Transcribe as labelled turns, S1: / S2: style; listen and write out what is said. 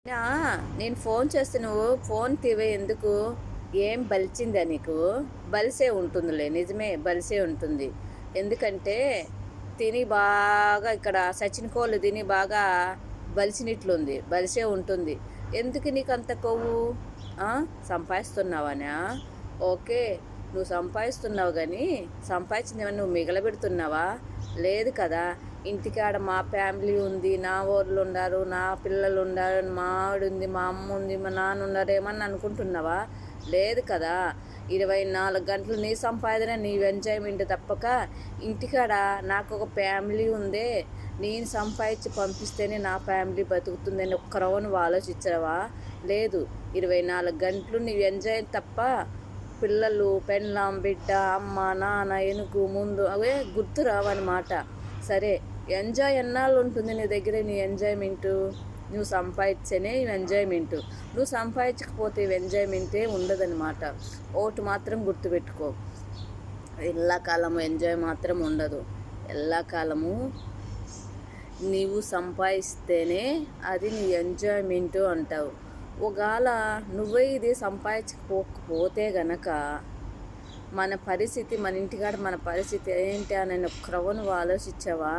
S1: నా నేను ఫోన్ చేస్తే నువ్వు ఫోన్ తీవే ఎందుకు? ఏం బలిచిందా నీకు? బలిసే ఉంటుందిలే, నిజమే బలిసే ఉంటుంది. ఎందుకంటే తిని బాగా ఇక్కడ సచిన్ కోళ్ళు తిని బాగా బలిసినట్లుంది, బలిసే ఉంటుంది. ఎందుకు నీకు అంత కొవ్వు? సంపాదిస్తున్నావానా? ఓకే, నువ్వు సంపాదిస్తున్నావు కానీ సంపాదించింది ఏమన్నా నువ్వు మిగలబెడుతున్నావా? లేదు కదా. ఇంటికాడ మా ఫ్యామిలీ ఉంది, నా వాళ్ళు ఉన్నారు, నా పిల్లలు ఉన్నారు, మా ఆవిడ ఉంది, మా అమ్మ ఉంది, మా నాన్న ఉన్నారు, ఏమన్నా అనుకుంటున్నావా? లేదు కదా. 24 గంటలు నీ సంపాదన, నీ ఎంజాయ్మెంట్ తప్పక ఇంటికాడ నాకు ఒక ఫ్యామిలీ ఉందే, నేను సంపాదించి పంపిస్తేనే నా ఫ్యామిలీ బతుకుతుందని ఒక్కరవ నువ్వు ఆలోచించవా? లేదు. 24 గంటలు నీ ఎంజాయ్ తప్ప పిల్లలు, పెళ్ళాం, బిడ్డ, అమ్మ, నాన్న, ఎనుగు ముందు అవే గుర్తు రావన్నమాట. సరే, ఎంజాయ్ ఎన్నాళ్ళు ఉంటుంది నీ దగ్గర? నీ ఎంజాయ్మెంటు నువ్వు సంపాదించేనే ఎంజాయ్మెంటు. నువ్వు సంపాదించకపోతే ఎంజాయ్మెంటే ఉండదన్నమాట. ఒకటి మాత్రం గుర్తుపెట్టుకో, ఎల్లకాలము ఎంజాయ్ మాత్రం ఉండదు. ఎల్లకాలము నీవు సంపాదిస్తేనే అది నీ ఎంజాయ్మెంటు అంటావు. ఒకవేళ నువ్వే ఇది సంపాదించకపోతే గనక మన పరిస్థితి, మన ఇంటికాడ మన పరిస్థితి ఏంటి అని ఒక్కరవ్వ నువ్వు ఆలోచించావా?